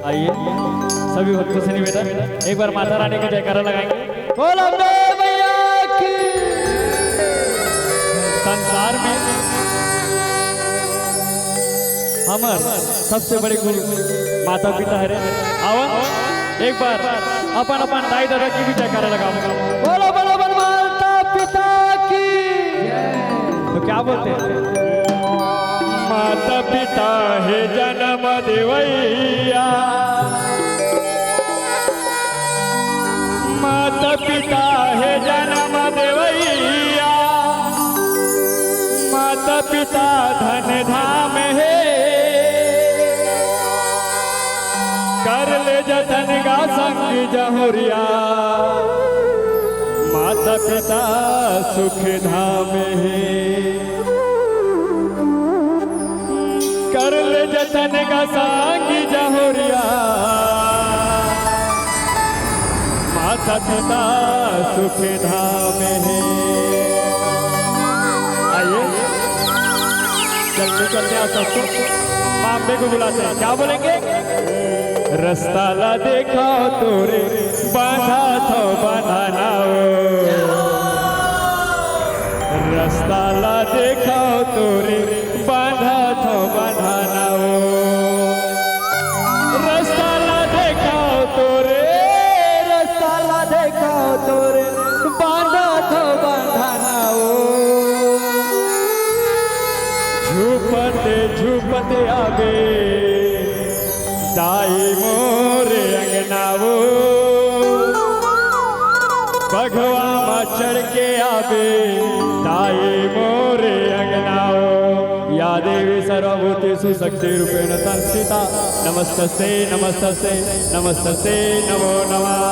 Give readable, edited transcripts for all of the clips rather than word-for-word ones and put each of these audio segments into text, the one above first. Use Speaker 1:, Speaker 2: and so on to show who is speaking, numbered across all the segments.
Speaker 1: आइए सभी भक्तों से निवेदन, एक बार माता रानी का जयकारा लगाएंगे। बोल अम्बे मैया की। संसार में हमार सबसे बड़े गुरु माता पिता है। आवन एक बार अपन अपन दाई दादा की भी जयकारा लगाऊंगा। बोलो बोलो बोलो माता पिता की। तो क्या बोलते हैं? माता पिता है जन्म देवैया, माता पिता है जन्म देवैया, माता पिता धन धाम है, कर ले जतन का संग जहुरिया, माता पिता सुख धाम है, कर ले जतन का संग जहुरिया, माता पिता सुख धाम है। आइए जल्दी चलते हैं, सबको मामले को बुलाते हैं। क्या बोलेंगे? रास्ता ला देखो तोरे बांधा थो बनाना, रास्ता ला देखो तोरे बांधा थो बनाना, रास्ता ला देखो तोरे, रास्ता ला देखो तोरे बांधा थो बनाना, झूपते झूपते आगे दाई मोरे अंगनावो, भगवा मा चढ़ के आवे दाई मोरे अंगनावो, या देवी सर्वभूतेषु शक्ति रूपेण संस्थिता, नमस्तस्ते नमस्तस्ते नमस्तस्ते नमो नमः।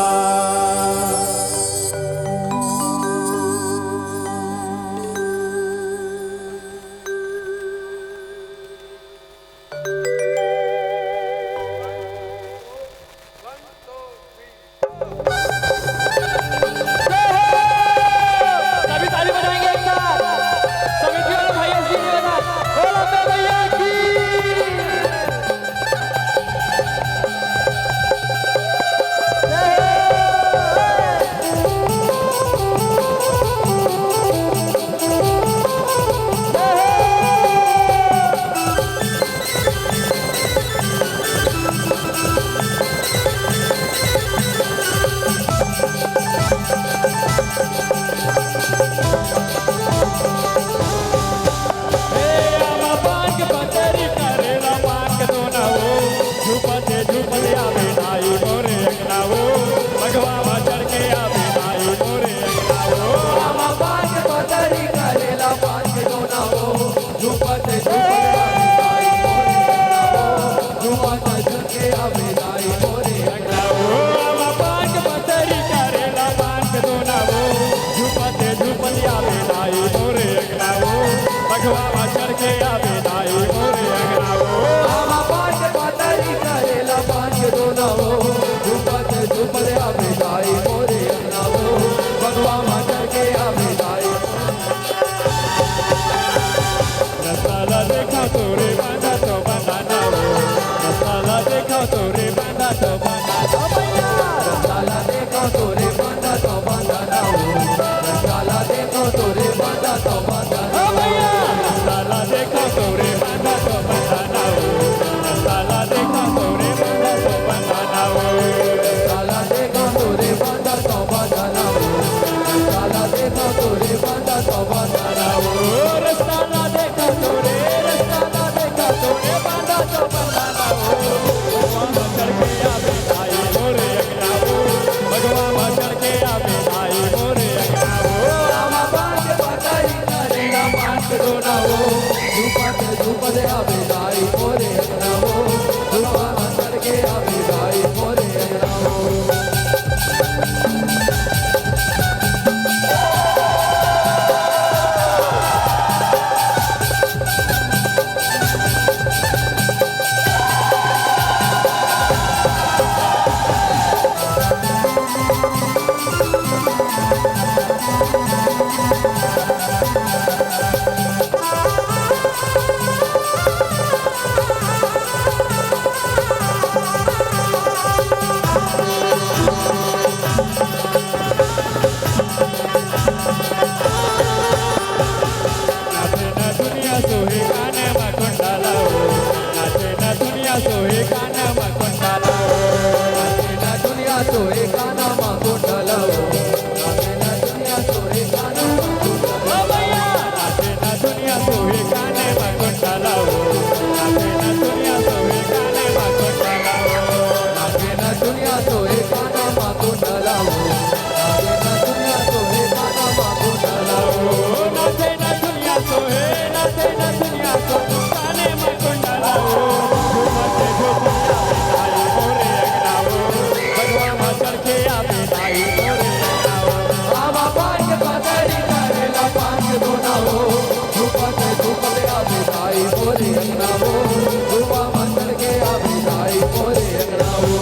Speaker 2: Banda
Speaker 1: सोहे कानम कुंडला
Speaker 2: नाचेला दुनिया सोहे कानम कुंडला नाचेला दुनिया सोहे कानम कुंडला
Speaker 1: भैया नाचे ना दुनिया सोहे कानम कुंडला नाचे ना दुनिया सोहे कानम कुंडला
Speaker 2: नाचेला दुनिया सोहे कानम कुंडला नाचेला दुनिया सोहे कानम कुंडला
Speaker 1: नाचे ना दुनिया सोहे नाचे ना दुनिया सोहे कानम कुंडला झूमते झूमते आवे मोरे अगराओ भगवा चढ़ के आवे मोरे
Speaker 2: आवा पांच पतरी करेला पांच दोनाओ झुपते झुपते आवे दाई मोरे अंगनाओ झुपा मंदिर के आवे दाई मोरे अंगनाओ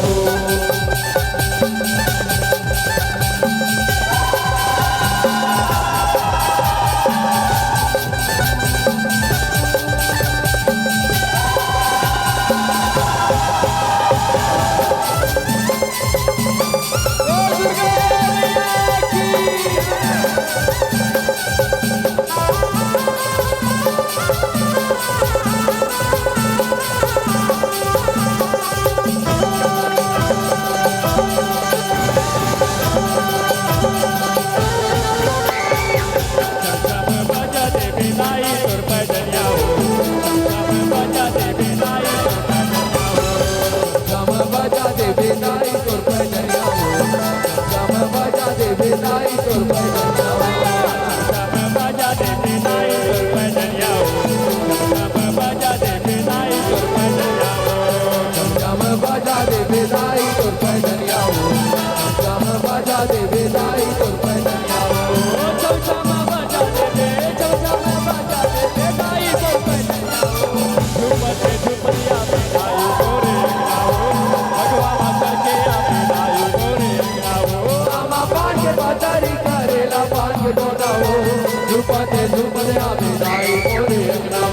Speaker 2: झुपते झुपते आवे दाई मोरे अंगनाओ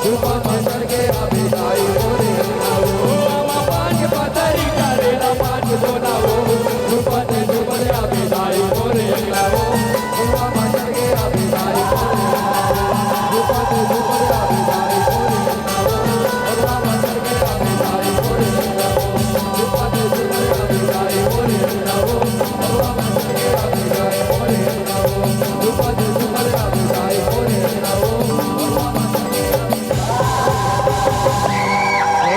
Speaker 2: झुपा मंदिर के आवे दाई मोरे अंगनाओ पांच पतरी करेला पांच दोनाओ झुपते झुपते आवे दाई मोरे अंगनाओ झुपा मंदिर के आवे दाई मोरे अंगनाओ झुपते झुपते आवे दाई मोरे अंगनाओ झुपा मंदिर के आवे दाई मोरे अंगनाओ झुपते झुपते आवे दाई मोरे अंगनाओ झुपा मंदिर के आवे दाई मोरे अंगनाओ झुपते झुपते आवे दाई मोरे अंगनाओ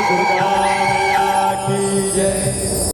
Speaker 1: दुर्गा मैया की जय।